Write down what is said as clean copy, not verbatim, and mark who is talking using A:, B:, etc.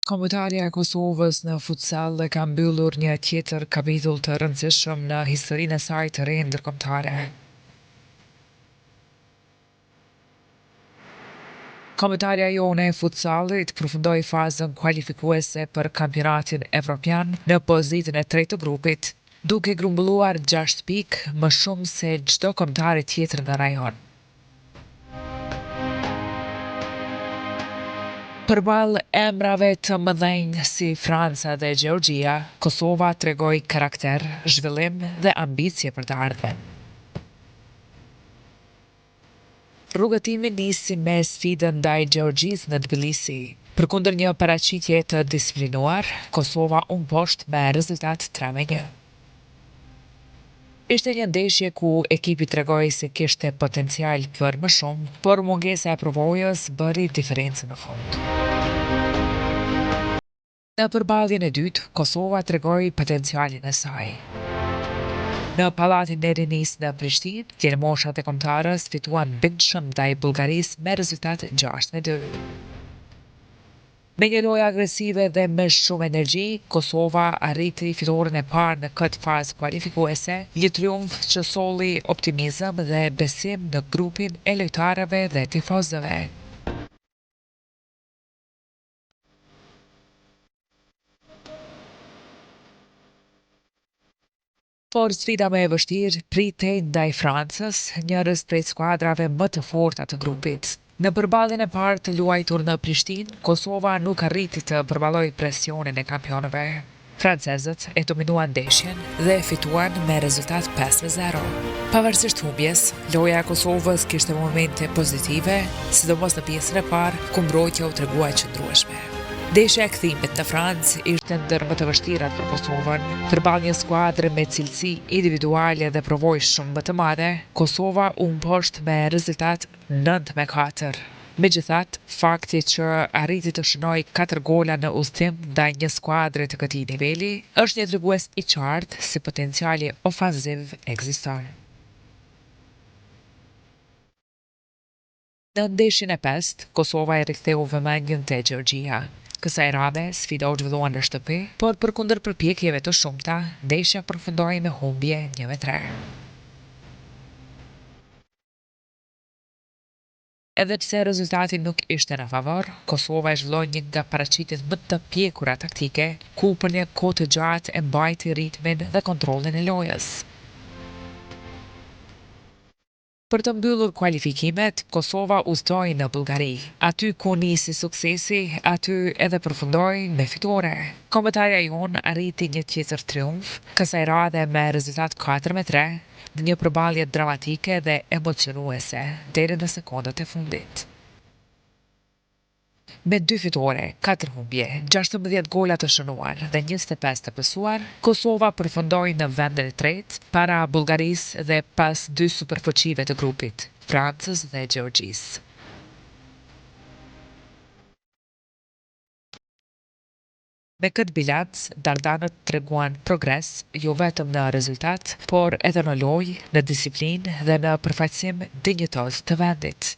A: Kombëtarja e Kosovës në futsal ka mbyllur një tjetër kapitull të rëndësishëm në historinë e saj të re ndërkombëtare. Kombëtarja jone e futsallit përfundoi fazën kualifikuese për kampionatin evropian në pozitën e tretë të grupit, duke grumbulluar 6 pikë më shumë se çdo kombëtare tjetër në rajon. Përballë emrave të mëdhenj si Franca dhe Gjeorgjia, Kosova tregoi karakter, zhvillim dhe ambicie për të ardhmen. Rrugëtimi nisi me sfidën ndaj Gjeorgjisë në Tbilisi. Përkundër një paraqitje të disiplinuar, Kosova u mposhtë me rezultat 3-1. Ishte një ndeshje ku ekipi tregoi se kishte potencial për më shumë, por mungesa e përvojës bëri diferencën në fund. Në përballjen e dytë, Kosova tregoi potencialin e saj. Në pallatin e rinisë në Prishtinë, djelmoshat e kombëtarës fituan bindshëm ndaj Bullgarisë me rezultat 6-2. Me një lojë agresive dhe me shumë energji, Kosova arriti fitoren e parë në këtë fazë kualifikuese, një triumf që solli optimizëm dhe besim në grupin e lojtarëve dhe tifozëve. Por sfida më e vështirë pritej ndaj Francës, njërës prej skuadrave më të forta të grupit. Në përballjen e parë të luajtur në Prishtinë, Kosova nuk arriti të përballojë presionin e kampionëve. Francezët e dominuan ndeshjen dhe fituan me rezultat 5-0. Pavarësisht humbjes, loja e Kosovës kishte momente pozitive, sidomos në pjesën e parë, ku mbrojtja u tregua e qëndrueshme. Ndeshja e kthimit në Francë ishte ndër më të vështirat për Kosovën. Përballë një skuadre me cilësi individuale dhe provojë shumë më të madhe, Kosova u mposhtë me rezultat 9-4. Megjithatë, fakti që arriti të shënojë 4 gola në udhtim ndaj një skuadre të këtij niveli është një tregues i qartë se potenciali ofanziv ekziston. Në ndeshjen e pestë, Kosova e riktheu vëmendjen te Gjeorgjia. Kësaj radhe, sfida u zhvillua në shtëpi, por përkundër përpjekjeve të shumta, ndeshja përfundoi me humbje 1-3. Edhe pse rezultati nuk ishte në favor, Kosova e zhvilloi një nga paraqitjet më të pjekura taktike, ku për një kohë të gjatë e mbajti ritmin dhe kontrollin e lojës. Për të mbyllur kualifikimet, Kosova udhtoi në Bullgari. Aty ku nisi suksesi, aty edhe përfundoi me fitore. Kombëtarja jonë arriti një tjetër triumf, kësaj radhe me rezultat 4-3, në një përballje dramatike dhe emocionuese deri në sekondat e fundit. Me 2 fitore, 4 humbje, 16 gola të shënuar dhe 25 të pësuar, Kosova përfundoi në vendin e tretë para Bullgarisë dhe pas 2 superfuqive të grupit, Francës dhe Gjeorgjisë. Me këtë bilanc, dardanët treguan progres jo vetëm në rezultat, por edhe në lojë, në disiplinë dhe në përfaqësim dinjitoz të vendit.